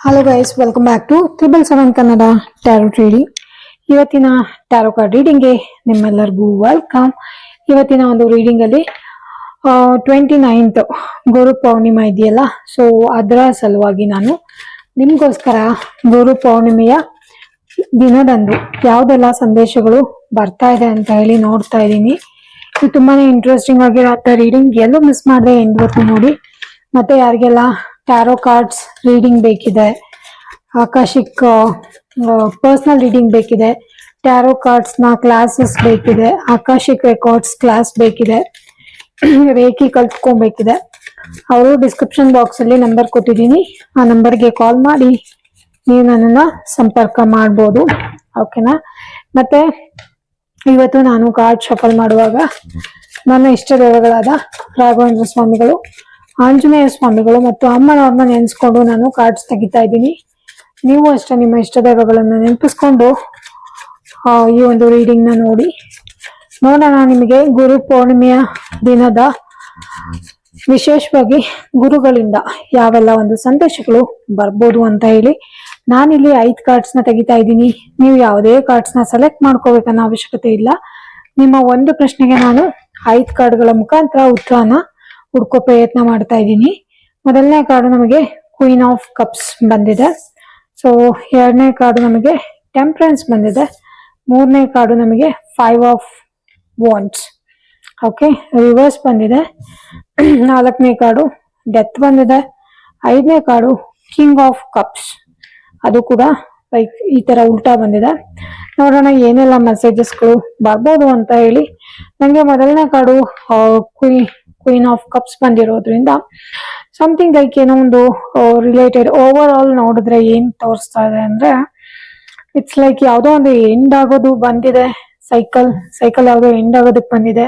Hello guys, welcome back to 777 Kannada tarot reading. ಇವತ್ತಿನ tarot card ರೀಡಿಂಗ್ಗೆ ನಿಮ್ಮೆಲ್ಲರಿಗೂ ವೆಲ್ಕಮ್. ಇವತ್ತಿನ ಒಂದು ರೀಡಿಂಗ್ ಅಲ್ಲಿ 29th ಗುರು ಪೌರ್ಣಿಮೆ ಇದೆಯಲ್ಲ, ಸೊ ಅದರ ಸಲುವಾಗಿ ನಾನು ನಿಮ್ಗೋಸ್ಕರ ಗುರು ಪೌರ್ಣಿಮೆಯ ದಿನದಂದು ಯಾವ್ದೆಲ್ಲ ಸಂದೇಶಗಳು ಬರ್ತಾ ಇದೆ ಅಂತ ಹೇಳಿ ನೋಡ್ತಾ ಇದ್ದೀನಿ. ಇದು ತುಂಬಾನೇ ಇಂಟ್ರೆಸ್ಟಿಂಗ್ ಆಗಿರೋಂಥ ರೀಡಿಂಗ್. ಎಲ್ಲೂ ಮಿಸ್ ಮಾಡದೆ ಎಂಡ್ವರೆಗೂ ನೋಡಿ. ಮತ್ತೆ ಯಾರಿಗೆಲ್ಲ ಟ್ಯಾರೋ ಕಾರ್ಡ್ಸ್ ರೀಡಿಂಗ್ ಬೇಕಿದೆ, ಆಕಾಶಿಕ್ ಪರ್ಸನಲ್ ರೀಡಿಂಗ್ ಬೇಕಿದೆ, ಟ್ಯಾರೋ ಕಾರ್ಡ್ಸ್ ನ ಕ್ಲಾಸಸ್ ಬೇಕಿದೆ, ಆಕಾಶಿಕ್ ರೆಕಾರ್ಡ್ಸ್ ಕ್ಲಾಸ್ ಬೇಕಿದೆ, ರೇಖಿ ಕಲ್ತ್ಕೊಬೇಕಿದೆ, ಅವರು ಡಿಸ್ಕ್ರಿಪ್ಷನ್ ಬಾಕ್ಸ್ ಅಲ್ಲಿ ನಂಬರ್ ಕೊಟ್ಟಿದ್ದೀನಿ. ಆ ನಂಬರ್ಗೆ ಕಾಲ್ ಮಾಡಿ ನೀವು ನನ್ನನ್ನ ಸಂಪರ್ಕ ಮಾಡ್ಬೋದು. ಓಕೆನಾ? ಮತ್ತೆ ಇವತ್ತು ನಾನು ಕಾರ್ಡ್ ಶಫಲ್ ಮಾಡುವಾಗ ನನ್ನ ಇಷ್ಟ ದೇವಗಳಾದ ರಾಘವೇಂದ್ರ ಸ್ವಾಮಿಗಳು, ಆಂಜನೇಯ ಸ್ವಾಮಿಗಳು ಮತ್ತು ಅಮ್ಮನವ್ರನ್ನ ನೆನೆಸ್ಕೊಂಡು ನಾನು ಕಾರ್ಡ್ಸ್ ತೆಗಿತಾ ಇದ್ದೀನಿ. ನೀವು ಅಷ್ಟೇ ನಿಮ್ಮ ಇಷ್ಟ ದೈವಗಳನ್ನ ನೆನಪಿಸ್ಕೊಂಡು ಈ ಒಂದು ರೀಡಿಂಗ್ ನ ನೋಡಿ. ನೋಡೋಣ ನಿಮಗೆ ಗುರು ಪೌರ್ಣಿಮೆಯ ದಿನದ ವಿಶೇಷವಾಗಿ ಗುರುಗಳಿಂದ ಯಾವೆಲ್ಲ ಒಂದು ಸಂದೇಶಗಳು ಬರ್ಬೋದು ಅಂತ ಹೇಳಿ. ನಾನಿಲ್ಲಿ 5 ಕಾರ್ಡ್ಸ್ ನ ತೆಗಿತಾ ಇದ್ದೀನಿ. ನೀವು ಯಾವುದೇ ಕಾರ್ಡ್ಸ್ ನ ಸೆಲೆಕ್ಟ್ ಮಾಡ್ಕೋಬೇಕನ್ನೋ ಅವಶ್ಯಕತೆ ಇಲ್ಲ. ನಿಮ್ಮ ಒಂದು ಪ್ರಶ್ನೆಗೆ ನಾನು 5 ಕಾರ್ಡ್ಗಳ ಮುಖಾಂತರ ಉತ್ತರನ ಹುಡ್ಕೋ ಪ್ರಯತ್ನ ಮಾಡ್ತಾ ಇದ್ದೀನಿ. ಮೊದಲನೇ ಕಾರ್ಡ್ ನಮಗೆ ಕ್ವೀನ್ ಆಫ್ ಕಪ್ಸ್ ಬಂದಿದೆ. ಸೊ ಎರಡನೇ ಕಾರ್ಡ್ ನಮಗೆ ಟೆಂಪರೆನ್ಸ್ ಬಂದಿದೆ. ಮೂರನೇ ಕಾರ್ಡು ನಮಗೆ 5 ಆಫ್ ವಾಂಡ್ಸ್. ಓಕೆ, ರಿವರ್ಸ್ ಬಂದಿದೆ. ನಾಲ್ಕನೇ ಕಾರ್ಡು ಡೆತ್ ಬಂದಿದೆ. ಐದನೇ ಕಾರ್ಡು ಕಿಂಗ್ ಆಫ್ ಕಪ್ಸ್, ಅದು ಕೂಡ ಲೈಕ್ ಈ ತರ ಉಲ್ಟಾ ಬಂದಿದೆ. ನೋಡೋಣ ಏನೆಲ್ಲ ಮೆಸೇಜಸ್ಗಳು ಬರ್ಬೋದು ಅಂತ ಹೇಳಿ. ನಂಗೆ ಮೊದಲನೇ ಕಾರ್ಡು ಕ್ವೀನ್ ಆಫ್ ಕಪ್ಸ್ ಬಂದಿರೋದ್ರಿಂದ ಸಮಥಿಂಗ್ ಲೈಕ್ ಏನೋ ಒಂದು ರಿಲೇಟೆಡ್ ಓವರ್ ಆಲ್ ನೋಡಿದ್ರೆ ಏನ್ ತೋರಿಸ್ತಾ ಇದೆ ಅಂದ್ರೆ, ಇಟ್ಸ್ ಲೈಕ್ ಯಾವ್ದೋ ಒಂದು ಎಂಡ್ ಆಗೋದು ಬಂದಿದೆ. ಸೈಕಲ್ ಯಾವ್ದೋ ಎಂಡ್ ಆಗೋದಕ್ಕೆ ಬಂದಿದೆ.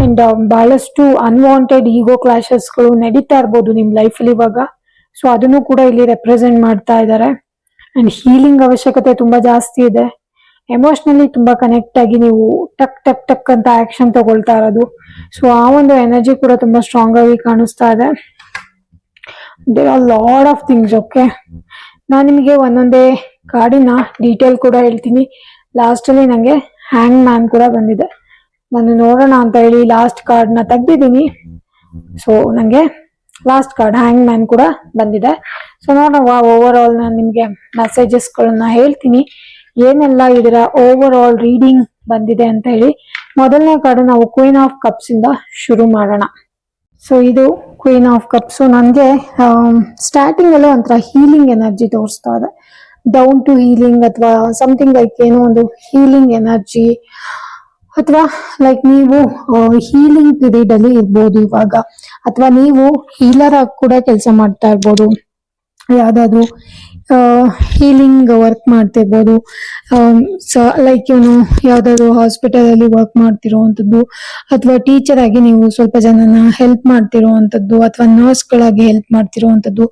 ಅಂಡ್ ಬಹಳಷ್ಟು ಅನ್ವಾಂಟೆಡ್ ಈಗೋ ಕ್ಲಾಶಸ್ಗಳು ನಡೀತಾ ಇರ್ಬೋದು ನಿಮ್ ಲೈಫ್ ಅಲ್ಲಿ ಇವಾಗ. ಸೊ ಅದನ್ನು ಕೂಡ ಇಲ್ಲಿ ರೆಪ್ರೆಸೆಂಟ್ ಮಾಡ್ತಾ ಇದ್ದಾರೆ. ಅಂಡ್ ಹೀಲಿಂಗ್ ಅವಶ್ಯಕತೆ ತುಂಬಾ ಜಾಸ್ತಿ ಇದೆ. ಎಮೋಷನಲಿ ತುಂಬಾ ಕನೆಕ್ಟ್ ಆಗಿ ನೀವು ಟಕ್ ಟಕ್ ಟಕ್ ಅಂತ ಆಕ್ಷನ್ ತಗೊಳ್ತಾ ಇರೋದು. ಸೊ ಆ ಒಂದು ಎನರ್ಜಿ ಕೂಡ ತುಂಬಾ ಸ್ಟ್ರಾಂಗ್ ಆಗಿ ಕಾಣಿಸ್ತಾ ಇದೆ. There are lot of things. Okay, ನಾನು ನಿಮಗೆ ಒಂದೊಂದೇ ಕಾರ್ಡಿನ ಡೀಟೇಲ್ ಕೂಡ ಹೇಳ್ತೀನಿ. ಲಾಸ್ಟ್ ಅಲ್ಲಿ ನಂಗೆ ಹ್ಯಾಂಗ್ ಮ್ಯಾನ್ ಕೂಡ ಬಂದಿದೆ. ನಾನು ನೋಡೋಣ ಅಂತ ಹೇಳಿ ಲಾಸ್ಟ್ ಕಾರ್ಡ್ ನ ತೆಗ್ದಿದ್ದೀನಿ. ಸೊ ನಂಗೆ ಲಾಸ್ಟ್ ಕಾರ್ಡ್ ಹ್ಯಾಂಗ್ ಮ್ಯಾನ್ ಕೂಡ ಬಂದಿದೆ. ಸೊ ನೋಡೋಣ ಓವರ್ ಆಲ್ ನಾನು ನಿಮ್ಗೆ ಮೆಸೇಜಸ್ ಗಳನ್ನ ಹೇಳ್ತೀನಿ, ಏನೆಲ್ಲ ಇದರ ಓವರ್ ಆಲ್ ರೀಡಿಂಗ್ ಬಂದಿದೆ ಅಂತ ಹೇಳಿ. ಮೊದಲನೇ ಕಾರ್ಡ್ ನಾವು ಕ್ವೀನ್ ಆಫ್ ಕಪ್ಸ್ ಇಂದ ಶುರು ಮಾಡೋಣ. ಸೊ ಇದು ಕ್ವೀನ್ ಆಫ್ ಕಪ್ಸ್. ನನಗೆ ಸ್ಟಾರ್ಟಿಂಗ್ ಅಲ್ಲೇ ಒಂಥರ ಹೀಲಿಂಗ್ ಎನರ್ಜಿ ತೋರಿಸ್ತಾ ಇದೆ. ಡೌನ್ ಟು ಹೀಲಿಂಗ್ ಅಥವಾ ಸಮಥಿಂಗ್ ಲೈಕ್ ಏನೋ ಒಂದು ಹೀಲಿಂಗ್ ಎನರ್ಜಿ, ಅಥವಾ ಲೈಕ್ ನೀವು ಹೀಲಿಂಗ್ ಪೀರಿಯಡ್ ಅಲ್ಲಿ ಇರ್ಬೋದು ಇವಾಗ, ಅಥವಾ ನೀವು ಹೀಲರ್ ಆಗಿ ಕೂಡ ಕೆಲಸ ಮಾಡ್ತಾ ಇರ್ಬೋದು. ಯಾವ್ದಾದ್ರು ಹೀಲಿಂಗ್ ವರ್ಕ್ ಮಾಡ್ತಿರ್ಬೋದು. ಲೈಕ್ ಏನು ಯಾವ್ದಾದ್ರು ಹಾಸ್ಪಿಟಲ್ ಅಲ್ಲಿ ವರ್ಕ್ ಮಾಡ್ತಿರೋವಂಥದ್ದು, ಅಥವಾ ಟೀಚರ್ ಆಗಿ ನೀವು ಸ್ವಲ್ಪ ಜನನ ಹೆಲ್ಪ್ ಮಾಡ್ತಿರೋವಂಥದ್ದು, ಅಥವಾ ನರ್ಸ್ ಗಳಾಗಿ ಹೆಲ್ಪ್ ಮಾಡ್ತಿರೋವಂಥದ್ದು,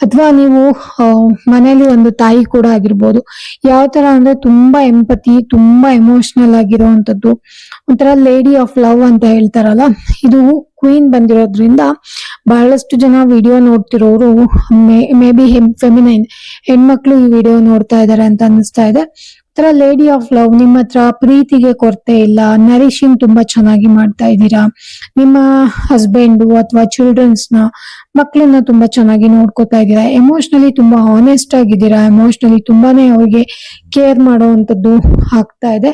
ಅಥವಾ ನೀವು ಮನೇಲಿ ಒಂದು ತಾಯಿ ಕೂಡ ಆಗಿರ್ಬೋದು. ಯಾವ ತರ ಅಂದ್ರೆ ತುಂಬಾ ಎಂಪತಿ, ತುಂಬಾ ಎಮೋಷನಲ್ ಆಗಿರೋವಂಥದ್ದು, ಒಂಥರ ಲೇಡಿ ಆಫ್ ಲವ್ ಅಂತ ಹೇಳ್ತಾರಲ್ಲ, ಇದು ಕ್ವೀನ್ ಬಂದಿರೋದ್ರಿಂದ ಬಹಳಷ್ಟು ಜನ ವಿಡಿಯೋ ನೋಡ್ತಿರೋರು ಮೇ ಬಿ ಫೆಮಿನೈನ್ ಹೆಣ್ಮಕ್ಳು ಈ ವಿಡಿಯೋ ನೋಡ್ತಾ ಇದಾರೆ ಅಂತ ಅನಿಸ್ತಾ ಇದೆ. ತರ ಲೇಡಿ ಆಫ್ ಲವ್, ನಿಮ್ಮ ಹತ್ರ ಪ್ರೀತಿಗೆ ಕೊರತೆ ಇಲ್ಲ, ನರಿಶಿಂಗ್ ತುಂಬಾ ಚೆನ್ನಾಗಿ ಮಾಡ್ತಾ ಇದ್ದೀರಾ. ನಿಮ್ಮ ಹಸ್ಬೆಂಡ್ ಅಥವಾ ಚಿಲ್ಡ್ರನ್ಸ್ ನ ಮಕ್ಕಳನ್ನ ತುಂಬಾ ಚೆನ್ನಾಗಿ ನೋಡ್ಕೋತಾ ಇದ್ದೀರಾ. ಎಮೋಷನಲಿ ತುಂಬಾ ಆನೆಸ್ಟ್ ಆಗಿದ್ದೀರಾ. ಎಮೋಷನಲಿ ತುಂಬಾನೇ ಅವ್ರಿಗೆ ಕೇರ್ ಮಾಡುವಂತದ್ದು ಆಗ್ತಾ ಇದೆ.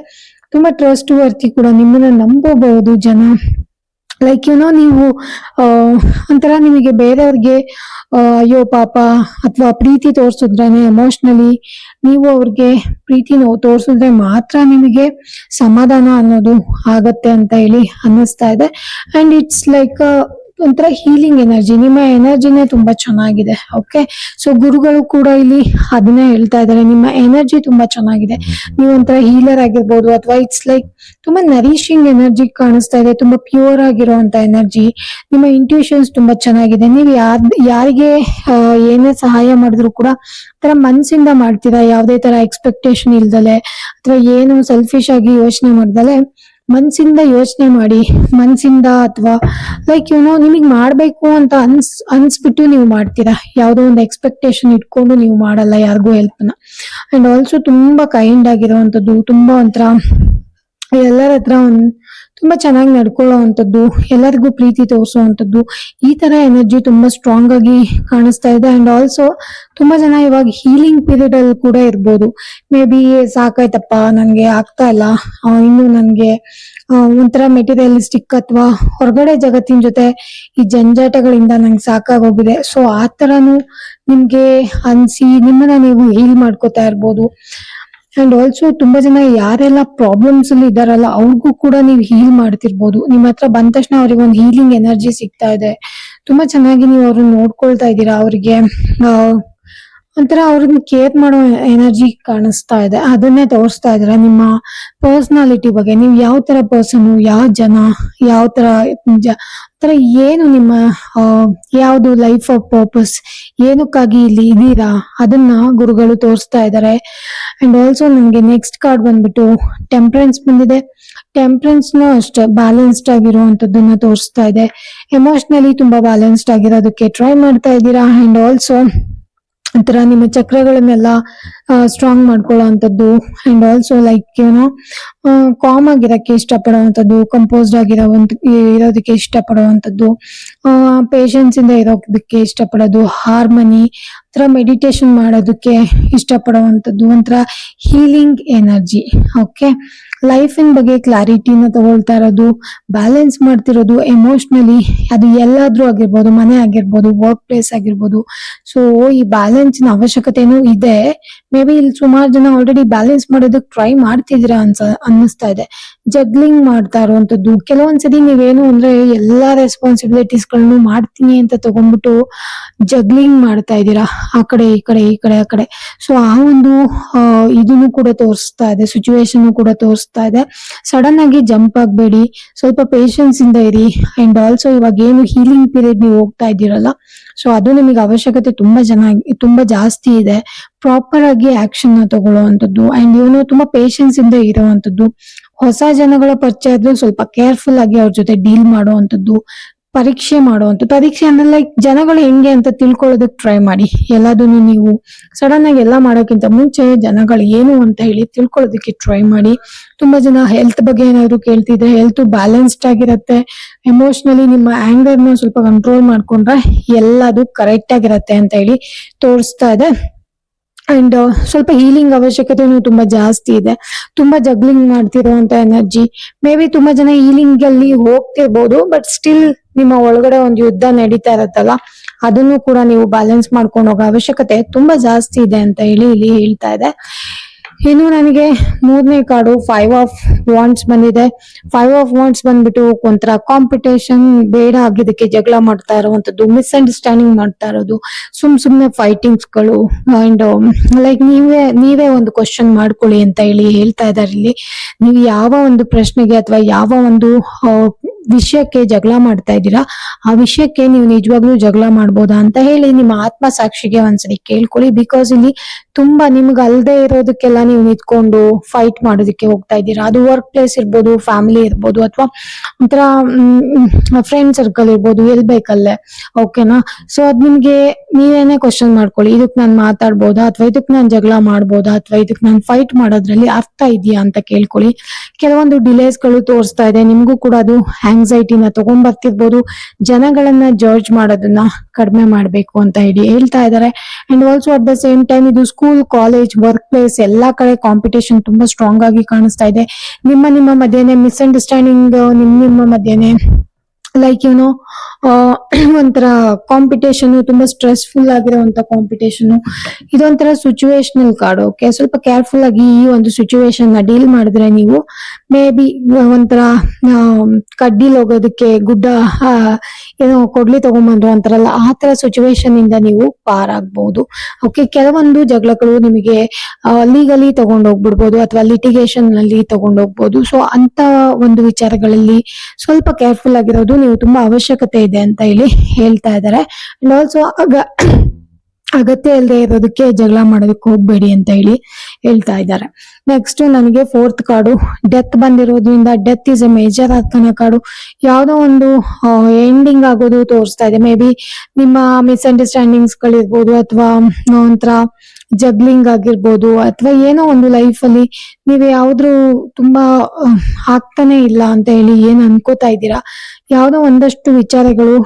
ತುಂಬಾ ಟ್ರಸ್ಟ್ ವರ್ತಿ ಕೂಡ, ನಿಮ್ಮನ್ನ ನಂಬಬಹುದು ಜನ. ಲೈಕ್ ಏನೋ ನೀವು ಒಂಥರ ನಿಮಗೆ ಬೇರೆಯವ್ರಿಗೆ ಅಯ್ಯೋ ಪಾಪ ಅಥವಾ ಪ್ರೀತಿ ತೋರ್ಸಿದ್ರೇನೆ, ಎಮೋಷನಲಿ ನೀವು ಅವ್ರಿಗೆ ಪ್ರೀತಿ ತೋರ್ಸಿದ್ರೆ ಮಾತ್ರ ನಿಮಗೆ ಸಮಾಧಾನ ಅನ್ನೋದು ಆಗತ್ತೆ ಅಂತ ಹೇಳಿ ಅನ್ನಿಸ್ತಾ ಇದೆ. ಅಂಡ್ ಇಟ್ಸ್ ಲೈಕ್ ಒಂಥರ ಹೀಲಿಂಗ್ ಎನರ್ಜಿ. ನಿಮ್ಮ ಎನರ್ಜಿನೇ ತುಂಬಾ ಚೆನ್ನಾಗಿದೆ. ಓಕೆ, ಸೊ ಗುರುಗಳು ಕೂಡ ಇಲ್ಲಿ ಅದನ್ನೇ ಹೇಳ್ತಾ ಇದ್ದಾರೆ, ನಿಮ್ಮ ಎನರ್ಜಿ ತುಂಬಾ ಚೆನ್ನಾಗಿದೆ. ನೀವು ಒಂಥರ ಹೀಲರ್ ಆಗಿರ್ಬೋದು, ಅಥವಾ ಇಟ್ಸ್ ಲೈಕ್ ತುಂಬಾ ನರಿಶಿಂಗ್ ಎನರ್ಜಿ ಕಾಣಿಸ್ತಾ ಇದೆ. ತುಂಬಾ ಪ್ಯೂರ್ ಆಗಿರುವಂತ ಎನರ್ಜಿ. ನಿಮ್ಮ ಇಂಟ್ಯೂಷನ್ಸ್ ತುಂಬಾ ಚೆನ್ನಾಗಿದೆ. ನೀವು ಯಾರಿಗೆ ಏನೇ ಸಹಾಯ ಮಾಡಿದ್ರು ಕೂಡ ತರ ಮನ್ಸಿಂದ ಮಾಡ್ತೀರಾ. ಯಾವುದೇ ತರ ಎಕ್ಸ್ಪೆಕ್ಟೇಷನ್ ಇಲ್ದಲೆ ಅಥವಾ ಏನು ಸೆಲ್ಫಿಶ್ ಆಗಿ ಯೋಚನೆ ಮಾಡ್ದಲೆ ಮನ್ಸಿಂದ ಯೋಚನೆ ಮಾಡಿ, ಮನ್ಸಿಂದ ಅಥವಾ ಲೈಕ್ ನಿಮಗ್ ಮಾಡ್ಬೇಕು ಅಂತ ಅನ್ಸ್ಬಿಟ್ಟು ನೀವು ಮಾಡ್ತೀರಾ. ಯಾವ್ದೋ ಒಂದು ಎಕ್ಸ್ಪೆಕ್ಟೇಷನ್ ಇಟ್ಕೊಂಡು ನೀವು ಮಾಡಲ್ಲ ಯಾರಿಗೂ ಹೆಲ್ಪ್ನ. ಅಂಡ್ ಆಲ್ಸೋ ತುಂಬಾ ಕೈಂಡ್ ಆಗಿರುವಂತದ್ದು, ತುಂಬಾ ಒಂಥರ ಎಲ್ಲರ ಹತ್ರ ತುಂಬಾ ಚೆನ್ನಾಗಿ ನಡ್ಕೊಳ್ಳೋವಂಥದ್ದು, ಎಲ್ಲರಿಗೂ ಪ್ರೀತಿ ತೋರಿಸುವಂಥದ್ದು, ಈ ತರ ಎನರ್ಜಿ ತುಂಬಾ ಸ್ಟ್ರಾಂಗ್ ಆಗಿ ಕಾಣಿಸ್ತಾ ಇದೆ. ಅಂಡ್ ಆಲ್ಸೋ ತುಂಬಾ ಜನ ಇವಾಗ ಹೀಲಿಂಗ್ ಪೀರಿಯಡ್ ಅಲ್ಲಿ ಕೂಡ ಇರ್ಬೋದು. ಮೇ ಬಿ ಸಾಕಾಯ್ತಪ್ಪ, ನನ್ಗೆ ಆಗ್ತಾ ಇಲ್ಲ, ಇನ್ನು ನನ್ಗೆ ಒಂಥರ ಮೆಟೀರಿಯಲಿಸ್ಟಿಕ್ ಅಥವಾ ಹೊರಗಡೆ ಜಗತ್ತಿನ ಜೊತೆ ಈ ಜಂಜಾಟಗಳಿಂದ ನಂಗೆ ಸಾಕಾಗೋಗಿದೆ. ಸೊ ಆ ತರನು ನಿಮ್ಗೆ ಅನ್ಸಿ ನಿಮ್ಮನ್ನ ನೀವು ಹೀಲ್ ಮಾಡ್ಕೋತಾ ಇರ್ಬೋದು. ಅಂಡ್ ಆಲ್ಸೋ ತುಂಬಾ ಜನ ಯಾರೆಲ್ಲ ಪ್ರಾಬ್ಲಮ್ಸ್ ಅಲ್ಲಿ ಇದಾರಲ್ಲ ಅವ್ರಿಗೂ ಕೂಡ ನೀವು ಹೀಲ್ ಮಾಡ್ತಿರ್ಬೋದು. ನಿಮ್ಮ ಹತ್ರ ಬಂದ ತಕ್ಷಣ ಅವ್ರಿಗೆ ಒಂದು ಹೀಲಿಂಗ್ ಎನರ್ಜಿ ಸಿಗ್ತಾ ಇದೆ. ತುಂಬಾ ಚೆನ್ನಾಗಿ ನೀವು ಅವ್ರನ್ನ ನೋಡ್ಕೊಳ್ತಾ ಇದ್ದೀರಾ. ಅವ್ರಿಗೆ ಒಂಥರ ಅವ್ರನ್ನ ಕೇರ್ ಮಾಡೋ ಎನರ್ಜಿ ಕಾಣಿಸ್ತಾ ಇದೆ. ಅದನ್ನೇ ತೋರಿಸ್ತಾ ಇದ್ದೀರಾ ನಿಮ್ಮ ಪರ್ಸನಾಲಿಟಿ ಬಗ್ಗೆ. ನೀವು ಯಾವ ತರ ಪರ್ಸನ್, ಯಾವ ಜನ, ಯಾವ ತರ ಏನು ನಿಮ್ಮ ಯಾವ್ದು ಲೈಫ್ ಆಫ್ ಪರ್ಪಸ್, ಏನಕ್ಕಾಗಿ ಇಲ್ಲಿ ಇದೀರಾ, ಅದನ್ನ ಗುರುಗಳು ತೋರಿಸ್ತಾ ಇದ್ದಾರೆ. ಅಂಡ್ ಆಲ್ಸೋ ನಂಗೆ ನೆಕ್ಸ್ಟ್ ಕಾರ್ಡ್ ಬಂದ್ಬಿಟ್ಟು ಟೆಂಪರೆನ್ಸ್ ಬಂದಿದೆ. ಟೆಂಪರೆನ್ಸ್ ನು ಅಷ್ಟೇ ಬ್ಯಾಲೆನ್ಸ್ಡ್ ಆಗಿರುವಂತದ್ದನ್ನ ತೋರಿಸ್ತಾ ಇದೆ. ಎಮೋಷನಲಿ ತುಂಬಾ ಬ್ಯಾಲೆನ್ಸ್ಡ್ ಆಗಿರೋದಕ್ಕೆ ಟ್ರೈ ಮಾಡ್ತಾ ಇದ್ದೀರಾ. ಅಂಡ್ ಆಲ್ಸೋ ಒಂಥರ ನಿಮ್ಮ ಚಕ್ರಗಳನ್ನೆಲ್ಲ ಸ್ಟ್ರಾಂಗ್ ಮಾಡ್ಕೊಳ್ಳೋ ಅಂತದ್ದು. ಅಂಡ್ ಆಲ್ಸೋ ಲೈಕ್ ಕಾಮ್ ಆಗಿರಕ್ಕೆ ಇಷ್ಟಪಡುವಂಥದ್ದು, ಕಂಪೋಸ್ಡ್ ಇರೋದಕ್ಕೆ ಇಷ್ಟಪಡುವಂಥದ್ದು, ಪೇಶನ್ಸ್ ಇಂದ ಇರೋದಕ್ಕೆ ಇಷ್ಟಪಡೋದು, ಹಾರ್ಮನಿ, ಒಂಥರ ಮೆಡಿಟೇಷನ್ ಮಾಡೋದಕ್ಕೆ ಇಷ್ಟಪಡುವಂಥದ್ದು, ಒಂಥರ ಹೀಲಿಂಗ್ ಎನರ್ಜಿ. ಓಕೆ, ಲೈಫಿನ ಬಗ್ಗೆ ಕ್ಲಾರಿಟಿನ ತಗೊಳ್ತಾ ಇರೋದು, ಬ್ಯಾಲೆನ್ಸ್ ಮಾಡ್ತಿರೋದು ಎಮೋಷನಲಿ. ಅದು ಎಲ್ಲಾದ್ರೂ ಆಗಿರ್ಬೋದು, ಮನೆ ಆಗಿರ್ಬೋದು, ವರ್ಕ್ ಪ್ಲೇಸ್ ಆಗಿರ್ಬೋದು. ಸೊ ಈ ಬ್ಯಾಲೆನ್ಸ್ ಅವಶ್ಯಕತೆನೂ ಇದೆ. ಮೇ ಬಿ ಇಲ್ಲಿ ಸುಮಾರು ಜನ ಆಲ್ರೆಡಿ ಬ್ಯಾಲೆನ್ಸ್ ಮಾಡೋದಕ್ಕೆ ಟ್ರೈ ಮಾಡ್ತಿದ್ದೀರಾ ಅನ್ನಿಸ್ತಾ ಇದೆ. ಜಗ್ಲಿಂಗ್ ಮಾಡ್ತಾ ಇರುವಂತದ್ದು, ಕೆಲವೊಂದ್ಸರಿ ನೀವೇನು ಅಂದ್ರೆ ಎಲ್ಲಾ ರೆಸ್ಪಾನ್ಸಿಬಿಲಿಟೀಸ್ ಗಳನ್ನು ಮಾಡ್ತೀನಿ ಅಂತ ತಗೊಂಡ್ಬಿಟ್ಟು ಜಗ್ಲಿಂಗ್ ಮಾಡ್ತಾ ಇದ್ದೀರಾ, ಆ ಕಡೆ ಈ ಕಡೆ, ಈ ಕಡೆ ಆ ಕಡೆ. ಸೊ ಆ ಒಂದು ಇದನ್ನು ಕೂಡ ತೋರಿಸ್ತಾ ಇದೆ, ಸಿಚುವೇಶನ್ ಕೂಡ ತೋರಿಸ್ತಾ ಇದೆ. ಸಡನ್ ಆಗಿ ಜಂಪ್ ಆಗ್ಬೇಡಿ, ಸ್ವಲ್ಪ ಪೇಶನ್ಸ್ ಇಂದ ಇರಿ. ಅಂಡ್ ಆಲ್ಸೋ ಇವಾಗ ಏನು ಹೀಲಿಂಗ್ ಪೀರಿಯಡ್ ನೀವು ಹೋಗ್ತಾ ಇದ್ದೀರಲ್ಲ, ಸೊ ಅದು ನಿಮಗೆ ಅವಶ್ಯಕತೆ ತುಂಬಾ ಜಾಸ್ತಿ ಇದೆ. ಪ್ರಾಪರ್ ಆಗಿ ಆಕ್ಷನ್ ನ ತಗೊಳ್ಳುವಂತದ್ದು. ಅಂಡ್ ತುಂಬಾ ಪೇಶನ್ಸ್ ಇಂದ ಇರುವಂತದ್ದು. ಹೊಸ ಜನಗಳ ಪರಿಚಯ ಆದ್ರೂ ಸ್ವಲ್ಪ ಕೇರ್ಫುಲ್ ಆಗಿ ಅವ್ರ ಜೊತೆ ಡೀಲ್ ಮಾಡುವಂತದ್ದು, ಪರೀಕ್ಷೆ ಅಂದ್ರೆ ಲೈಕ್ ಜನಗಳು ಹೆಂಗೆ ಅಂತ ತಿಳ್ಕೊಳ್ಳೋದಕ್ ಟ್ರೈ ಮಾಡಿ. ಎಲ್ಲದನ್ನು ನೀವು ಸಡನ್ ಆಗಿ ಎಲ್ಲ ಮಾಡೋಕ್ಕಿಂತ ಮುಂಚೆ ಜನಗಳು ಏನು ಅಂತ ಹೇಳಿ ತಿಳ್ಕೊಳ್ಳೋದಕ್ಕೆ ಟ್ರೈ ಮಾಡಿ. ತುಂಬಾ ಜನ ಹೆಲ್ತ್ ಬಗ್ಗೆ ಏನಾದ್ರು ಕೇಳ್ತಿದ್ರೆ, ಹೆಲ್ತ್ ಬ್ಯಾಲೆನ್ಸ್ಡ್ ಆಗಿರತ್ತೆ. ಎಮೋಷನಲಿ ನಿಮ್ಮ ಆಂಗರ್ ನ ಸ್ವಲ್ಪ ಕಂಟ್ರೋಲ್ ಮಾಡ್ಕೊಂಡ್ರೆ ಎಲ್ಲದು ಕರೆಕ್ಟ್ ಆಗಿರತ್ತೆ ಅಂತ ಹೇಳಿ ತೋರಿಸ್ತಾ ಇದೆ. ಅಂಡ್ ಸ್ವಲ್ಪ ಹೀಲಿಂಗ್ ಅವಶ್ಯಕತೆನೂ ತುಂಬಾ ಜಾಸ್ತಿ ಇದೆ. ತುಂಬಾ ಜಗ್ಲಿಂಗ್ ಮಾಡ್ತಿರುವಂತ ಎನರ್ಜಿ. ಮೇ ಬಿ ತುಂಬಾ ಜನ ಹೀಲಿಂಗ್ ಅಲ್ಲಿ ಹೋಗ್ತಿರ್ಬೋದು, ಬಟ್ ಸ್ಟಿಲ್ ನಿಮ್ಮ ಒಳಗಡೆ ಒಂದು ಯುದ್ಧ ನಡೀತಾ ಇರತ್ತಲ್ಲ, ಅದನ್ನು ಕೂಡ ನೀವು ಬ್ಯಾಲೆನ್ಸ್ ಮಾಡ್ಕೊಂಡು ಹೋಗೋ ಅವಶ್ಯಕತೆ ತುಂಬಾ ಜಾಸ್ತಿ ಇದೆ ಅಂತ ಹೇಳಿ ಇಲ್ಲಿ ಹೇಳ್ತಾ ಇದೆ. ಇನ್ನು ನನಗೆ ಮೂರನೇ ಕಾರ್ಡು 5 ಆಫ್ ವಾಂಡ್ಸ್ ಬಂದಿದೆ. 5 ಆಫ್ ವಾಂಡ್ಸ್ ಬಂದ್ಬಿಟ್ಟು ಒಂಥರ ಕಾಂಪಿಟೇಷನ್, ಬೇಡ ಆಗಿದ್ದಕ್ಕೆ ಜಗಳ ಮಾಡ್ತಾ ಇರುವಂತದ್ದು, ಮಿಸ್ಅಂಡರ್ಸ್ಟ್ಯಾಂಡಿಂಗ್ ಮಾಡ್ತಾ ಇರೋದು, ಸುಮ್ನೆ ಫೈಟಿಂಗ್ಸ್ ಗಳು. ಅಂಡ್ ಲೈಕ್ ನೀವೇ ಒಂದು ಕ್ವಶನ್ ಮಾಡ್ಕೊಳ್ಳಿ ಅಂತ ಹೇಳಿ ಹೇಳ್ತಾ ಇದ್ದಾರೆ ಇಲ್ಲಿ. ನೀವು ಯಾವ ಒಂದು ಪ್ರಶ್ನೆಗೆ ಅಥವಾ ಯಾವ ಒಂದು ವಿಷಯಕ್ಕೆ ಜಗಳ ಮಾಡ್ತಾ ಇದ್ದೀರಾ, ಆ ವಿಷಯಕ್ಕೆ ನೀವು ನಿಜವಾಗ್ಲೂ ಜಗಳ ಮಾಡ್ಬೋದಾ ಅಂತ ಹೇಳಿ ನಿಮ್ಮ ಆತ್ಮ ಸಾಕ್ಷಿಗೆ ಒಂದ್ಸರಿ ಕೇಳ್ಕೊಳ್ಳಿ. ಬಿಕಾಸ್ ಇಲ್ಲಿ ತುಂಬಾ ನಿಮ್ಗೆ ಅಲ್ದೇ ಇರೋದಕ್ಕೆಲ್ಲ ನೀವು ನಿಂತ್ಕೊಂಡು ಫೈಟ್ ಮಾಡೋದಕ್ಕೆ ಹೋಗ್ತಾ ಇದ್ದೀರಾ. ಅದು ವರ್ಕ್ ಪ್ಲೇಸ್ ಇರ್ಬೋದು, ಫ್ಯಾಮಿಲಿ ಇರ್ಬೋದು, ಅಥವಾ ಒಂಥರ ಫ್ರೆಂಡ್ ಸರ್ಕಲ್ ಇರ್ಬೋದು, ಎಲ್ ಬೇಕಲ್ಲೇ. ಓಕೆನಾ? ಸೊ ಅದ್ ನಿಮ್ಗೆ ನೀವೇನೇ ಕ್ವಶನ್ ಮಾಡ್ಕೊಳ್ಳಿ, ಇದಕ್ ನಾನ್ ಮಾತಾಡ್ಬೋದಾ, ಅಥವಾ ಇದಕ್ ನಾನ್ ಜಗಳ ಮಾಡ್ಬೋದಾ, ಅಥವಾ ಇದಕ್ ನಾನ್ ಫೈಟ್ ಮಾಡೋದ್ರಲ್ಲಿ ಅರ್ಥ ಇದೆಯಾ ಅಂತ ಕೇಳ್ಕೊಳ್ಳಿ. ಕೆಲವೊಂದು ಡಿಲೇಸ್ ಗಳು ತೋರಿಸ್ತಾ ಇದೆ, ನಿಮ್ಗೂ ಕೂಡ ಅದು ಆಂಗ್ಸೈಟಿನ ತಗೊಂಡ್ ಬರ್ತಿರ್ಬೋದು. ಜನಗಳನ್ನ ಜಡ್ಜ್ ಮಾಡೋದನ್ನ ಕಡಿಮೆ ಮಾಡ್ಬೇಕು ಅಂತ ಹೇಳಿ ಹೇಳ್ತಾ ಇದ್ದಾರೆ. And also at the same time ಇದು ಸ್ಕೂಲ್, ಕಾಲೇಜ್, ವರ್ಕ್ ಪ್ಲೇಸ್ ಎಲ್ಲಾ ಕಡೆ ಕಾಂಪಿಟೇಷನ್ ತುಂಬಾ ಸ್ಟ್ರಾಂಗ್ ಆಗಿ ಕಾಣಿಸ್ತಾ ಇದೆ. ನಿಮ್ಮ ಮಧ್ಯೆನೆ ಮಿಸ್ಅಂಡರ್ಸ್ಟ್ಯಾಂಡಿಂಗ್, ನಿಮ್ಮ ಮಧ್ಯೆನೆ ಲೈಕ್ ಒಂಥರ ಕಾಂಪಿಟೇಷನ್, ತುಂಬಾ ಸ್ಟ್ರೆಸ್ಫುಲ್ ಆಗಿರುವಂತ ಕಾಂಪಿಟೇಷನ್. ಇದೊಂಥರ ಸಿಚುವೇಶನಲ್ ಕಾರ್ಡ್. ಓಕೆ, ಸ್ವಲ್ಪ ಕೇರ್ಫುಲ್ ಆಗಿ ಈ ಒಂದು ಸಿಚುವೇಶನ್ ನ ಡೀಲ್ ಮಾಡಿದ್ರೆ ನೀವು ಮೇ ಬಿ ಒಂಥರ ಕಡ್ಡಿಲ್ ಹೋಗೋದಕ್ಕೆ ಗುಡ್ಡ ಕೊಡ್ಲಿ ತಗೊಂಬಂದ್ರು ಅಂತಾರಲ್ಲ, ಆ ತರ ಸಿಚುವೇಶನ್ ಇಂದ ನೀವು ಪಾರಾಗ್ಬಹುದು. ಓಕೆ, ಕೆಲವೊಂದು ಜಗಳಗಳು ನಿಮಗೆ ಲೀಗಲಿ ತಗೊಂಡೋಗ್ಬಿಡ್ಬೋದು, ಅಥವಾ ಲಿಟಿಗೇಷನ್ ನಲ್ಲಿ ತಗೊಂಡೋಗ್ಬೋದು. ಸೊ ಅಂತ ಒಂದು ವಿಚಾರಗಳಲ್ಲಿ ಸ್ವಲ್ಪ ಕೇರ್ಫುಲ್ ಆಗಿರೋದು ನೀವು ತುಂಬಾ ಅವಶ್ಯಕತೆ ಇದೆ ಅಂತ ಹೇಳಿ ಹೇಳ್ತಾ ಇದ್ದಾರೆ. ಅಂಡ್ ಆಲ್ಸೋ ಅಗತ್ಯ ಇಲ್ಲದೆ ಇರೋದಕ್ಕೆ ಜಗಳ ಮಾಡೋದಕ್ಕೆ ಹೋಗ್ಬೇಡಿ ಅಂತ ಹೇಳಿ ಹೇಳ್ತಾ ಇದ್ದಾರೆ. ನೆಕ್ಸ್ಟ್ ನನಗೆ ಫೋರ್ತ್ ಕಾರ್ಡು ಡೆತ್ ಬಂದಿರೋದ್ರಿಂದ ಡೆತ್ ಇಸ್ ಎ ಮೇಜರ್ ಆಗ್ತಾನೆ ಕಾರ್ಡು. ಯಾವ್ದೋ ಒಂದು ಎಂಡಿಂಗ್ ಆಗೋದು ತೋರಿಸ್ತಾ ಇದೆ. ಮೇ ಬಿ ನಿಮ್ಮ ಮಿಸ್ಅಂಡರ್ಸ್ಟ್ಯಾಂಡಿಂಗ್ಸ್ ಗಳಿರ್ಬೋದು, ಅಥವಾ ಒಂಥರ ಜಗ್ಲಿಂಗ್ ಆಗಿರ್ಬೋದು, ಅಥವಾ ಏನೋ ಒಂದು ಲೈಫ್ ಅಲ್ಲಿ ನೀವು ಯಾವ್ದು ತುಂಬಾ ಆಗ್ತಾನೆ ಇಲ್ಲ ಅಂತ ಹೇಳಿ ಏನ್ ಅನ್ಕೋತಾ ಇದ್ದೀರಾ, ಯಾವ್ದೋ ಒಂದಷ್ಟು ವಿಚಾರಗಳು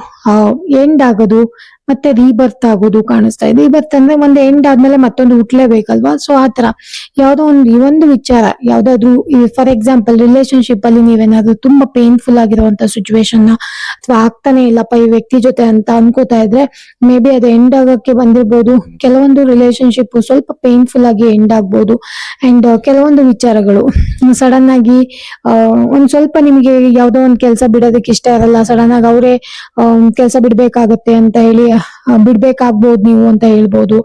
ಎಂಡ್ ಆಗೋದು ಮತ್ತೆ ರೀಬರ್ತ್ ಆಗೋದು ಕಾಣಿಸ್ತಾ ಇದೆ. ರೀಬರ್ತ್ ಅಂದ್ರೆ ಒಂದು ಎಂಡ್ ಆದ್ಮೇಲೆ ಮತ್ತೊಂದು ಹುಟ್ಲೇಬೇಕಲ್ವಾ, ಸೊ ಆತರ ಯಾವ್ದೋ ಒಂದು ವಿಚಾರ, ಯಾವ್ದಾದ್ರು ಫಾರ್ ಎಕ್ಸಾಂಪಲ್ ರಿಲೇಶನ್ಶಿಪ್ ಅಲ್ಲಿ ನೀವೇನಾದ್ರೂ ತುಂಬಾ ಪೇನ್ಫುಲ್ ಆಗಿರುವಂತ ಸಿಚುವೇಶನ್ ಅಥವಾ ಆಗ್ತಾನೆ ಇಲ್ಲಪ್ಪ ಈ ವ್ಯಕ್ತಿ ಜೊತೆ ಅಂತ ಅನ್ಕೋತಾ ಇದ್ರೆ ಮೇ ಬಿ ಅದು ಎಂಡ್ ಆಗಕ್ಕೆ ಬಂದಿರ್ಬೋದು. ಕೆಲವೊಂದು ರಿಲೇಶನ್ಶಿಪ್ ಸ್ವಲ್ಪ ಪೇನ್ಫುಲ್ ಆಗಿ ಎಂಡ್ ಆಗ್ಬೋದು. ಅಂಡ್ ಕೆಲವೊಂದು ವಿಚಾರಗಳು ಸಡನ್ ಆಗಿ ಒಂದ್ ಸ್ವಲ್ಪ ನಿಮಗೆ ಯಾವ್ದೋ ಒಂದ್ ಕೆಲಸ ಬಿಡೋದಕ್ಕೆ ಇಷ್ಟ ಇರಲ್ಲ, ಸಡನ್ ಆಗಿ ಅವರೇ ಕೆಲಸ ಬಿಡ್ಬೇಕಾಗತ್ತೆ ಅಂತ ಹೇಳಿ ಬಿಡ್ಬೇಕಾಗ್ಬೋದು ನೀವು ಅಂತ ಹೇಳ್ಬೋದು.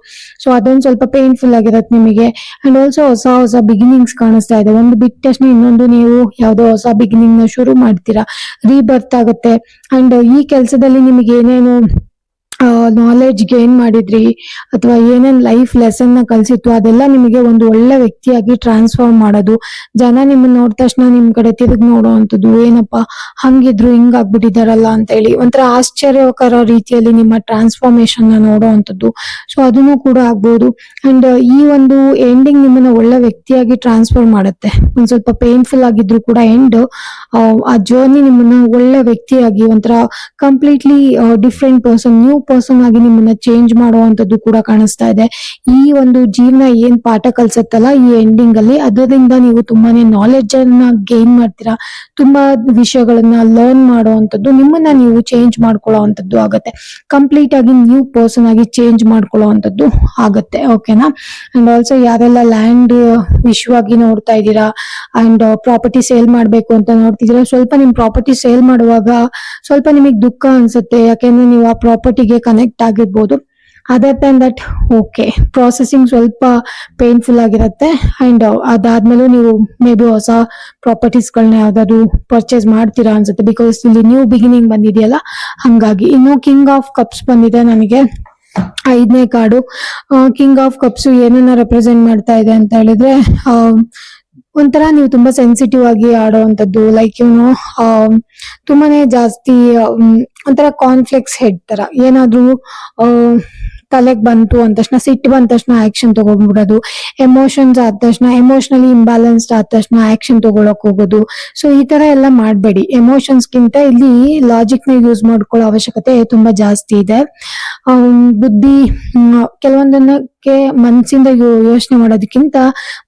ಸೊ ಅದೊಂದು ಸ್ವಲ್ಪ ಪೇನ್ಫುಲ್ ಆಗಿರತ್ತೆ ನಿಮಗೆ. ಅಂಡ್ ಆಲ್ಸೋ ಹೊಸ ಹೊಸ ಬಿಗಿನಿಂಗ್ಸ್ ಕಾಣಿಸ್ತಾ ಇದೆ. ಒಂದು ಬಿಟ್ಟ ತಕ್ಷಣ ಇನ್ನೊಂದು ನೀವು ಯಾವ್ದೋ ಹೊಸ ಬಿಗಿನಿಂಗ್ ನ ಶುರು ಮಾಡ್ತೀರಾ, ರೀಬರ್ತ್ ಆಗುತ್ತೆ. ಅಂಡ್ ಈ ಕೆಲಸದಲ್ಲಿ ನಿಮಗೆ ಏನೇನು ನಾಲೆಡ್ಜ್ ಗೇನ್ ಮಾಡಿದ್ರಿ ಅಥವಾ ಏನೇನ್ ಲೈಫ್ ಲೆಸನ್ ನ ಕಲ್ಸಿತ್ತು ಅದೆಲ್ಲ ನಿಮಗೆ ಒಂದು ಒಳ್ಳೆ ವ್ಯಕ್ತಿಯಾಗಿ ಟ್ರಾನ್ಸ್ಫಾರ್ಮ್ ಮಾಡೋದು. ಜನ ನಿಮ್ಮನ್ನ ನೋಡಿದ ತಕ್ಷಣ ನಿಮ್ ಕಡೆ ತಿರುಗಿ ನೋಡೋ ಅಂತದ್ದು, ಏನಪ್ಪಾ ಹಂಗಿದ್ರು ಹಿಂಗ್ ಆಗ್ಬಿಟ್ಟಿದಾರಲ್ಲ ಅಂತ ಹೇಳಿ ಒಂಥರ ಆಶ್ಚರ್ಯಕರ ರೀತಿಯಲ್ಲಿ ನಿಮ್ಮ ಟ್ರಾನ್ಸ್ಫಾರ್ಮೇಶನ್ ನ ನೋಡೋ ಅಂತದ್ದು. ಸೊ ಅದನ್ನು ಕೂಡ ಆಗ್ಬೋದು. ಅಂಡ್ ಈ ಒಂದು ಎಂಡಿಂಗ್ ನಿಮ್ಮನ್ನ ಒಳ್ಳೆ ವ್ಯಕ್ತಿಯಾಗಿ ಟ್ರಾನ್ಸ್ಫಾರ್ಮ್ ಮಾಡುತ್ತೆ. ಒಂದ್ ಸ್ವಲ್ಪ ಪೇನ್ಫುಲ್ ಆಗಿದ್ರು ಕೂಡ ಎಂಡ್ ಆ ಜರ್ನಿ ನಿಮ್ಮನ್ನ ಒಳ್ಳೆ ವ್ಯಕ್ತಿಯಾಗಿ ಒಂಥರ completely different person, new person ಆಗಿ ನಿಮ್ಮನ್ನ ಚೇಂಜ್ ಮಾಡುವಂತದ್ದು ಕೂಡ ಕಾಣಿಸ್ತಾ ಇದೆ. ಈ ಒಂದು ಜೀವನ ಏನ್ ಪಾಠ ಕಲ್ಸತ್ತಲ್ಲ ಈ ಎಂಡಿಂಗ್ ಅಲ್ಲಿ, ಅದರಿಂದ ನೀವು ತುಂಬಾನೇ ನಾಲೆಡ್ಜ್ ಅನ್ನ ಗೇನ್ ಮಾಡ್ತೀರಾ, ತುಂಬಾ ವಿಷಯಗಳನ್ನ ಲರ್ನ್ ಮಾಡುವಂತದ್ದು, ನಿಮ್ಮನ್ನ ನೀವು ಚೇಂಜ್ ಮಾಡ್ಕೊಳ್ಳೋ ಆಗತ್ತೆ. ಕಂಪ್ಲೀಟ್ ಆಗಿ ನ್ಯೂ ಪರ್ಸನ್ ಆಗಿ ಚೇಂಜ್ ಮಾಡ್ಕೊಳ್ಳೋ ಆಗತ್ತೆ. ಓಕೆನಾ. ಅಂಡ್ ಆಲ್ಸೋ ಯಾರೆಲ್ಲ ಲ್ಯಾಂಡ್ ವಿಷಯವಾಗಿ ನೋಡ್ತಾ ಇದ್ದೀರಾ ಅಂಡ್ ಪ್ರಾಪರ್ಟಿ ಸೇಲ್ ಮಾಡ್ಬೇಕು ಅಂತ ನೋಡ್ತಿದ್ದೀರಾ, ಸ್ವಲ್ಪ ನಿಮ್ ಪ್ರಾಪರ್ಟಿ ಸೇಲ್ ಮಾಡುವಾಗ ಸ್ವಲ್ಪ ನಿಮಗೆ ದುಃಖ ಅನ್ಸುತ್ತೆ, ಯಾಕೆಂದ್ರೆ ನೀವು ಆ ಪ್ರಾಪರ್ಟಿಗೆ ಕನೆಕ್ಟ್ ಆಗಿರ್ಬೋದು. Other than that okay, processing ಸ್ವಲ್ಪ ಪೇನ್ಫುಲ್ ಆಗಿರುತ್ತೆ. ಅಂಡ್ ಅದಾದ್ಮೇಲೆ ನೀವು ಮೇ ಬಿ ಹೊಸ ಪ್ರಾಪರ್ಟೀಸ್ ಗಳನ್ನ ಯಾವ್ದಾದ್ರು ಪರ್ಚೇಸ್ ಮಾಡ್ತೀರಾ ಅನ್ಸುತ್ತೆ, ಬಿಕಾಸ್ ಇಲ್ಲಿ ನ್ಯೂ ಬಿಗಿನಿಂಗ್ ಬಂದಿದೆಯಲ್ಲ ಹಂಗಾಗಿ. ಇನ್ನು ಕಿಂಗ್ ಆಫ್ ಕಪ್ಸ್ ಬಂದಿದೆ ನನಗೆ 5ನೇ ಕಾರ್ಡು. ಕಿಂಗ್ ಆಫ್ ಕಪ್ಸ್ ಏನನ್ನ ರೆಪ್ರೆಸೆಂಟ್ ಮಾಡ್ತಾ ಇದೆ ಅಂತ ಹೇಳಿದ್ರೆ ಒಂಥರ ನೀವು ತುಂಬಾ ಸೆನ್ಸಿಟಿವ್ ಆಗಿ ಆಡೋವಂಥದ್ದು, ಲೈಕ್ ತುಂಬಾನೇ ಜಾಸ್ತಿ ಒಂಥರ ಕಾನ್ಫ್ಲಿಕ್ಟ್ಸ್ ಹೆಡ್ ತರ. ಏನಾದ್ರೂ ತಲೆಗ್ ಬಂತು ಅಂದ ತಕ್ಷಣ, ಸಿಟ್ಟು ಬಂದ ತಕ್ಷಣ ಆಕ್ಷನ್ ತಗೊಂಡ್ಬಿಡೋದು, ಎಮೋಷನ್ಸ್ ಆದ ತಕ್ಷಣ, ಎಮೋಷನಲಿ ಇಂಬ್ಯಾಲೆನ್ಸ್ಡ್ ಆದ ತಕ್ಷಣ ಆಕ್ಷನ್ ತಗೊಳಕ್ ಹೋಗೋದು. ಸೊ ಈ ತರ ಎಲ್ಲ ಮಾಡ್ಬೇಡಿ. ಎಮೋಷನ್ಸ್ ಗಿಂತ ಇಲ್ಲಿ ಲಾಜಿಕ್ ನ ಯೂಸ್ ಮಾಡ್ಕೊಳ್ಳೋ ಅವಶ್ಯಕತೆ ತುಂಬಾ ಜಾಸ್ತಿ ಇದೆ. ಬುದ್ಧಿ ಕೆಲವೊಂದನ್ನಕ್ಕೆ ಮನಸ್ಸಿಂದ ಯೋಚನೆ ಮಾಡೋದಕ್ಕಿಂತ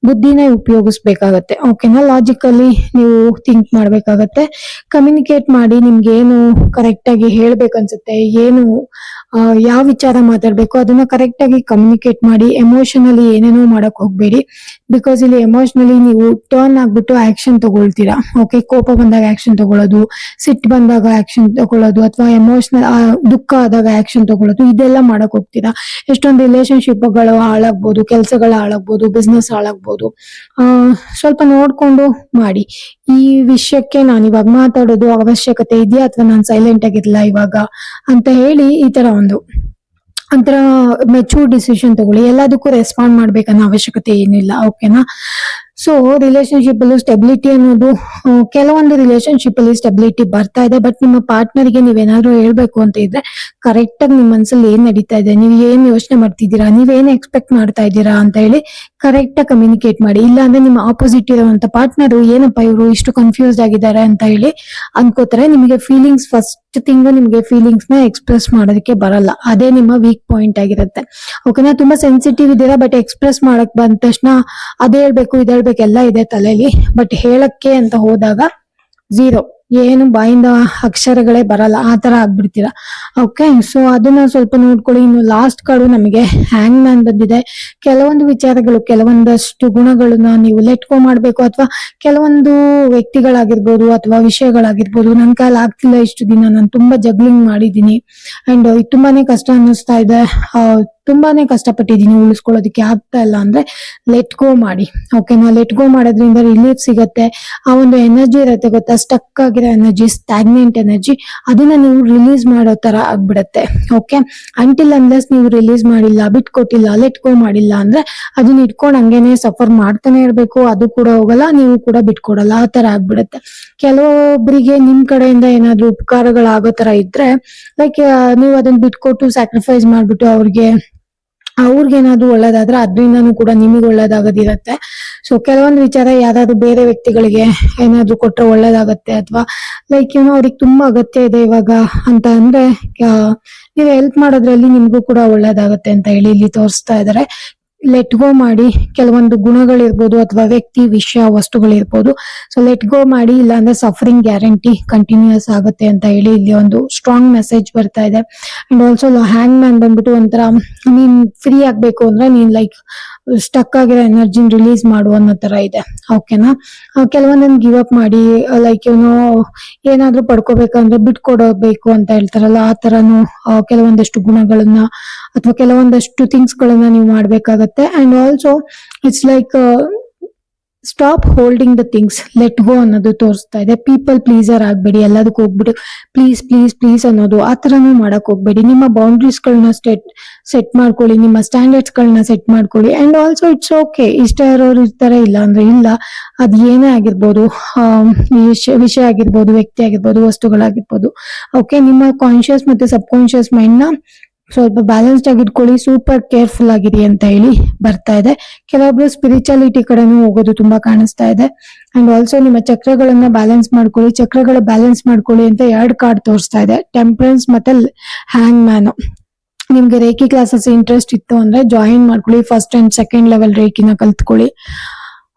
ಬುದ್ಧಿನ ಉಪಯೋಗಿಸ್ಬೇಕಾಗತ್ತೆ. ಓಕೆನಾ. ಲಾಜಿಕಲಿ ನೀವು ಥಿಂಕ್ ಮಾಡ್ಬೇಕಾಗತ್ತೆ. ಕಮ್ಯುನಿಕೇಟ್ ಮಾಡಿ, ನಿಮ್ಗೆ ಏನು ಕರೆಕ್ಟ್ ಆಗಿ ಹೇಳ್ಬೇಕನ್ಸುತ್ತೆ, ಏನು ಯಾವ ವಿಚಾರ ಮಾತಾಡ್ಬೇಕು ಅದನ್ನ ಕರೆಕ್ಟ್ ಆಗಿ ಕಮ್ಯುನಿಕೇಟ್ ಮಾಡಿ. ಎಮೋಷನಲಿ ಏನೇನೋ ಮಾಡಕ್ ಹೋಗ್ಬೇಡಿ, ಬಿಕಾಸ್ ಇಲ್ಲಿ ಎಮೋಷನಲಿ ನೀವು ಟರ್ನ್ ಆಗ್ಬಿಟ್ಟು ಆಕ್ಷನ್ ತಗೊಳ್ತೀರಾ. ಓಕೆ, ಕೋಪ ಬಂದಾಗ ಆಕ್ಷನ್ ತಗೊಳ್ಳೋದು, ಸಿಟ್ಟು ಬಂದಾಗ ಆಕ್ಷನ್ ತಗೊಳ್ಳೋದು, ಅಥವಾ ಎಮೋಷನಲ್ ದುಃಖ ಆದಾಗ ಆಕ್ಷನ್ ತಗೊಳ್ಳೋದು, ಇದೆಲ್ಲ ಮಾಡಕ್ ಹೋಗ್ತೀರಾ. ಎಷ್ಟೊಂದು ರಿಲೇಶನ್ಶಿಪ್ ಗಳು ಹಾಳಾಗ್ಬೋದು, ಕೆಲಸಗಳು ಹಾಳಾಗ್ಬೋದು, ಬಿಸ್ನೆಸ್ ಹಾಳಾಗ್ಬೋದು. ಸ್ವಲ್ಪ ನೋಡ್ಕೊಂಡು ಮಾಡಿ. ಈ ವಿಷಯಕ್ಕೆ ನಾನು ಇವಾಗ ಮಾತಾಡೋದು ಅವಶ್ಯಕತೆ ಇದೆಯಾ ಅಥವಾ ನಾನು ಸೈಲೆಂಟ್ ಆಗಿರ್ಲ ಇವಾಗ ಅಂತ ಹೇಳಿ ಈ ತರ ಒಂಥರ ಮೆಚೂರ್ ಡಿಸಿಷನ್ ತಗೊಳ್ಳಿ. ಎಲ್ಲದಕ್ಕೂ ರೆಸ್ಪಾಂಡ್ ಮಾಡ್ಬೇಕನ್ನೋ ಅವಶ್ಯಕತೆ ಏನಿಲ್ಲ. ಓಕೆನಾ. ಸೊ ರಿಲೇಶನ್ಶಿಪ್ ಅಲ್ಲೂ ಸ್ಟೆಬಿಲಿಟಿ ಅನ್ನೋದು, ಕೆಲವೊಂದು ರಿಲೇಶನ್ಶಿಪ್ ಅಲ್ಲಿ ಸ್ಟೆಬಿಲಿಟಿ ಬರ್ತಾ ಇದೆ. ಬಟ್ ನಿಮ್ಮ ಪಾರ್ಟ್ನರ್ಗೆ ನೀವೇನಾದ್ರೂ ಹೇಳ್ಬೇಕು ಅಂತ ಇದ್ರೆ ಕರೆಕ್ಟ್ ಆಗಿ ನಿಮ್ ಮನ್ಸಲ್ಲಿ ಏನ್ ನಡೀತಾ ಇದೆ, ನೀವ್ ಏನ್ ಯೋಚನೆ ಮಾಡ್ತಿದ್ದೀರಾ, ನೀವೇನ್ ಎಕ್ಸ್ಪೆಕ್ಟ್ ಮಾಡ್ತಾ ಇದ್ದೀರಾ ಅಂತ ಹೇಳಿ ಕರೆಕ್ಟ್ ಆಗಿ ಕಮ್ಯುನಿಕೇಟ್ ಮಾಡಿ. ಇಲ್ಲ ಅಂದ್ರೆ ನಿಮ್ಮ ಆಪೋಸಿಟ್ ಇರುವಂತ ಪಾರ್ಟ್ನರ್ ಏನಪ್ಪಾ ಇವರು ಇಷ್ಟು ಕನ್ಫ್ಯೂಸ್ಡ್ ಆಗಿದ್ದಾರೆ ಅಂತ ಹೇಳಿ ಅನ್ಕೋತಾರೆ. ನಿಮಗೆ ಫೀಲಿಂಗ್ಸ್ ಫಸ್ಟ್ ಥಿಂಗ್, ನಿಮ್ಗೆ ಫೀಲಿಂಗ್ಸ್ ನ ಎಕ್ಸ್ಪ್ರೆಸ್ ಮಾಡೋದಕ್ಕೆ ಬರಲ್ಲ. ಅದೇ ನಿಮ್ಮ ವೀಕ್ ಪಾಯಿಂಟ್ ಆಗಿರುತ್ತೆ. ಓಕೆನಾ. ತುಂಬಾ ಸೆನ್ಸಿಟಿವ್ ಇದ್ದೀರಾ, ಬಟ್ ಎಕ್ಸ್ಪ್ರೆಸ್ ಮಾಡಕ್ ಬಂದ ತಕ್ಷಣ ಅದೇ ಹೇಳ್ಬೇಕು ಇದ್ ಹೇಳ್ಬೇಕು ಎಲ್ಲ ಇದೆ ತಲೆಯಲ್ಲಿ, ಬಟ್ ಹೇಳಕ್ಕೆ ಅಂತ ಹೋದಾಗ ಝೀರೋ, ಏನು ಬಾಯಿಂದ ಅಕ್ಷರಗಳೇ ಬರಲ್ಲ, ಆ ತರ ಆಗ್ಬಿಡ್ತೀರಾ. ಓಕೆ. ಸೊ ಅದನ್ನ ಸ್ವಲ್ಪ ನೋಡ್ಕೊಳ್ಳಿ. ಇನ್ನು ಲಾಸ್ಟ್ ಕಾರ್ಡು ನಮಗೆ ಹ್ಯಾಂಗ್ ಮ್ಯಾನ್ ಬಂದಿದೆ. ಕೆಲವೊಂದು ವಿಚಾರಗಳು, ಕೆಲವೊಂದಷ್ಟು ಗುಣಗಳನ್ನ ನೀವು ಲೆಟ್ ಗೋ ಮಾಡ್ಬೇಕು, ಅಥವಾ ಕೆಲವೊಂದು ವ್ಯಕ್ತಿಗಳಾಗಿರ್ಬೋದು ಅಥವಾ ವಿಷಯಗಳಾಗಿರ್ಬೋದು. ನನ್ ಕೈಲಿ ಆಗ್ತಿಲ್ಲ ಇಷ್ಟು ದಿನ, ನಾನು ತುಂಬಾ ಜಗ್ಲಿಂಗ್ ಮಾಡಿದೀನಿ ಅಂಡ್ ತುಂಬಾನೇ ಕಷ್ಟ ಅನ್ನಿಸ್ತಾ ಇದೆ, ತುಂಬಾನೇ ಕಷ್ಟಪಟ್ಟಿದ್ದೀನಿ ಉಳಿಸ್ಕೊಳ್ಳೋದಕ್ಕೆ ಆಗ್ತಾ ಇಲ್ಲ ಅಂದ್ರೆ ಲೆಟ್ ಗೋ ಮಾಡಿ. ಓಕೆನಾ, ಲೆಟ್ ಗೋ ಮಾಡೋದ್ರಿಂದ ರಿಲೀಫ್ ಸಿಗತ್ತೆ. ಆ ಒಂದು ಎನರ್ಜಿ ಇರುತ್ತೆ ಗೊತ್ತಾ, ಸ್ಟಕ್ ಆಗಿರೋ ಎನರ್ಜಿ, ಸ್ಟಾಗ್ನೆಂಟ್ ಎನರ್ಜಿ, ಅದನ್ನ ನೀವು ರಿಲೀಸ್ ಮಾಡೋ ತರ ಆಗ್ಬಿಡತ್ತೆ. ಓಕೆ, ಅಂಟಿಲ್ ಅನ್ಲೆಸ್ ನೀವು ರಿಲೀಸ್ ಮಾಡಿಲ್ಲ, ಬಿಟ್ಕೊಟ್ಟಿಲ್ಲ, ಲೆಟ್ ಗೋ ಮಾಡಿಲ್ಲ ಅಂದ್ರೆ ಅದನ್ನ ಇಟ್ಕೊಂಡು ಹಂಗೇನೆ ಸಫರ್ ಮಾಡ್ತಾನೆ ಇರ್ಬೇಕು. ಅದು ಕೂಡ ಹೋಗಲ್ಲ, ನೀವು ಕೂಡ ಬಿಟ್ಕೊಡಲ್ಲ, ಆ ತರ ಆಗ್ಬಿಡತ್ತೆ. ಕೆಲವೊಬ್ಬರಿಗೆ ನಿಮ್ ಕಡೆಯಿಂದ ಏನಾದ್ರು ಉಪಕಾರಗಳಾಗೋ ತರ ಇದ್ರೆ ಲೈಕ್ ನೀವು ಅದನ್ನ ಬಿಟ್ಕೊಟ್ಟು ಸ್ಯಾಕ್ರಿಫೈಸ್ ಮಾಡ್ಬಿಟ್ಟು ಅವ್ರಿಗೇನಾದ್ರು ಒಳ್ಳೇದಾದ್ರೆ ಅದರಿಂದನೂ ಕೂಡ ನಿಮಗೆ ಒಳ್ಳೇದಾಗೋದಿರತ್ತೆ. ಸೊ ಕೆಲವೊಂದು ವಿಚಾರ ಯಾವ್ದಾದ್ರು ಬೇರೆ ವ್ಯಕ್ತಿಗಳಿಗೆ ಏನಾದ್ರು ಕೊಟ್ರೆ ಒಳ್ಳೇದಾಗತ್ತೆ, ಅಥವಾ ಲೈಕ್ ಅವ್ರಿಗೆ ತುಂಬಾ ಅಗತ್ಯ ಇದೆ ಇವಾಗ ಅಂತ ಅಂದ್ರೆ ನೀವು ಹೆಲ್ಪ್ ಮಾಡೋದ್ರಲ್ಲಿ ನಿಮ್ಗೂ ಕೂಡ ಒಳ್ಳೇದಾಗತ್ತೆ ಅಂತ ಹೇಳಿ ಇಲ್ಲಿ ತೋರಿಸ್ತಾ ಇದಾರೆ. ಲೆಟ್ ಗೋ ಮಾಡಿ, ಕೆಲವೊಂದು ಗುಣಗಳಿರ್ಬೋದು ಅಥವಾ ವ್ಯಕ್ತಿ, ವಿಷಯ, ವಸ್ತುಗಳಿರ್ಬೋದು. ಸೊ ಲೆಟ್ ಗೋ ಮಾಡಿ, ಇಲ್ಲಾಂದ್ರೆ ಸಫರಿಂಗ್ ಗ್ಯಾರಂಟಿ ಕಂಟಿನ್ಯೂಸ್ ಆಗುತ್ತೆ ಅಂತ ಹೇಳಿ ಇಲ್ಲಿ ಒಂದು ಸ್ಟ್ರಾಂಗ್ ಮೆಸೇಜ್ ಬರ್ತಾ ಇದೆ. ಅಂಡ್ ಆಲ್ಸೋ ಹ್ಯಾಂಗ್ ಮ್ಯಾನ್ ಬಂದ್ಬಿಟ್ಟು ಒಂಥರ ನೀನ್ ಫ್ರೀ ಆಗ್ಬೇಕು ಅಂದ್ರೆ ನೀನ್ ಲೈಕ್ ಸ್ಟಕ್ ಆಗಿರೋ ಎನರ್ಜಿನ ರಿಲೀಸ್ ಮಾಡು ಅನ್ನೋ ತರ ಇದೆ. ಓಕೆನಾ, ಕೆಲವೊಂದನ್ನ ಗಿವ್ ಅಪ್ ಮಾಡಿ ಲೈಕ್ ಏನಾದ್ರೂ ಪಡ್ಕೋಬೇಕಂದ್ರೆ ಬಿಟ್ಕೊಡಬೇಕು ಅಂತ ಹೇಳ್ತಾರಲ್ಲ, ಆ ತರನು ಕೆಲವೊಂದಷ್ಟು ಗುಣಗಳನ್ನ ಅಥವಾ ಕೆಲವೊಂದಷ್ಟು ಥಿಂಗ್ಸ್ ಗಳನ್ನ ನೀವು ಮಾಡ್ಬೇಕಾಗತ್ತೆ. And also it's like stop holding the things, let go ಅನ್ನೋದು ತೋರಿಸ್ತಾ ಇದೆ. ಪೀಪಲ್ ಪ್ಲೀಸರ್ ಆಗ್ಬೇಡಿ, ಎಲ್ಲದಕ್ಕೂ ಹೋಗ್ಬಿಟ್ಟು ಪ್ಲೀಸ್ ಪ್ಲೀಸ್ ಪ್ಲೀಸ್ ಅನ್ನೋದು ಆ ತರನು ಮಾಡಕ್ ಹೋಗ್ಬೇಡಿ. ನಿಮ್ಮ ಬೌಂಡ್ರೀಸ್ ಗಳನ್ನ ಸೆಟ್ ಮಾಡ್ಕೊಳ್ಳಿ, ನಿಮ್ಮ ಸ್ಟ್ಯಾಂಡರ್ಡ್ಸ್ ಗಳನ್ನ ಸೆಟ್ ಮಾಡ್ಕೊಳ್ಳಿ. ಅಂಡ್ ಆಲ್ಸೋ ಇಟ್ಸ್ ಓಕೆ, ಇಷ್ಟ ಇರೋರು ಇರ್ತಾರೆ, ಇಲ್ಲ ಅಂದ್ರೆ ಇಲ್ಲ. ಅದ್ ಏನೇ ಆಗಿರ್ಬೋದು, ವಿಷಯ ಆಗಿರ್ಬೋದು, ವ್ಯಕ್ತಿ ಆಗಿರ್ಬೋದು, ವಸ್ತುಗಳಾಗಿರ್ಬೋದು. ಓಕೆ, ನಿಮ್ಮ ಕಾನ್ಶಿಯಸ್ ಮತ್ತೆ ಸಬ್ ಕಾನ್ಶಿಯಸ್ ಮೈಂಡ್ ನ ಸ್ವಲ್ಪ ಬ್ಯಾಲೆನ್ಸ್ಡ್ ಆಗಿ ಇಟ್ಕೊಳ್ಳಿ, ಸೂಪರ್ ಕೇರ್ಫುಲ್ ಆಗಿರಿ ಅಂತ ಹೇಳಿ ಬರ್ತಾ ಇದೆ. ಕೆಲವೊಬ್ರು ಸ್ಪಿರಿಚುಯಾಲಿಟಿ ಕಡೆನೂ ಹೋಗೋದು ತುಂಬಾ ಕಾಣಿಸ್ತಾ ಇದೆ. ಅಂಡ್ ಆಲ್ಸೋ ನಿಮ್ಮ ಚಕ್ರಗಳನ್ನ ಬ್ಯಾಲೆನ್ಸ್ ಮಾಡ್ಕೊಳ್ಳಿ ಅಂತ 2 ಕಾರ್ಡ್ ತೋರಿಸ್ತಾ ಇದೆ, ಟೆಂಪರೆನ್ಸ್ ಮತ್ತೆ ಹ್ಯಾಂಗ್ ಮ್ಯಾನ್. ನಿಮ್ಗೆ ರೇಖಿ ಕ್ಲಾಸಸ್ ಇಂಟ್ರೆಸ್ಟ್ ಇತ್ತು ಅಂದ್ರೆ ಜಾಯಿನ್ ಮಾಡ್ಕೊಳ್ಳಿ, 1st and 2nd ಲೆವೆಲ್ ರೇಖಿನ ಕಲ್ತ್ಕೊಳ್ಳಿ.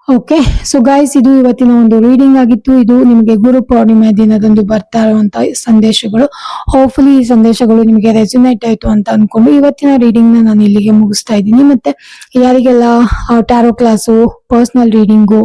ಓಕೆ, ಸೊ ಗೈಸ್, ಇದು ಇವತ್ತಿನ ಒಂದು ರೀಡಿಂಗ್ ಆಗಿತ್ತು. ಇದು ನಿಮಗೆ ಗುರು ಪೌರ್ಣಿಮೆ ದಿನದಂದು ಬರ್ತಾ ಇರುವಂತ ಸಂದೇಶಗಳು. ಹೋಪ್ಫುಲಿ ಈ ಸಂದೇಶಗಳು ನಿಮಗೆ ರೆಸೊನೇಟ್ ಆಯ್ತು ಅಂತ ಅನ್ಕೊಂಡು ಇವತ್ತಿನ ರೀಡಿಂಗ್ ನ ನಾನು ಇಲ್ಲಿಗೆ ಮುಗಿಸ್ತಾ ಇದ್ದೀನಿ. ಮತ್ತೆ ಯಾರಿಗೆಲ್ಲ tarot class, personal reading,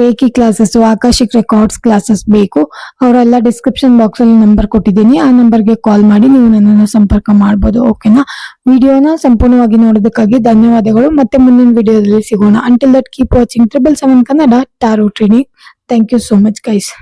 reiki classes, akashic records classes ಬೇಕು, ಅವರೆಲ್ಲ ಡಿಸ್ಕ್ರಿಪ್ಷನ್ ಬಾಕ್ಸ್ ಅಲ್ಲಿ ನಂಬರ್ ಕೊಟ್ಟಿದ್ದೀನಿ, ಆ ನಂಬರ್ಗೆ ಕಾಲ್ ಮಾಡಿ ನೀವು ನನ್ನನ್ನು ಸಂಪರ್ಕ ಮಾಡಬಹುದು. ಓಕೆನಾ, ವಿಡಿಯೋನ ಸಂಪೂರ್ಣವಾಗಿ ನೋಡೋದಕ್ಕಾಗಿ ಧನ್ಯವಾದಗಳು. ಮತ್ತೆ ಮುಂದಿನ ವಿಡಿಯೋದಲ್ಲಿ ಸಿಗೋಣ. Until that keep watching 777 Kannada tarot training. Thank you so much guys.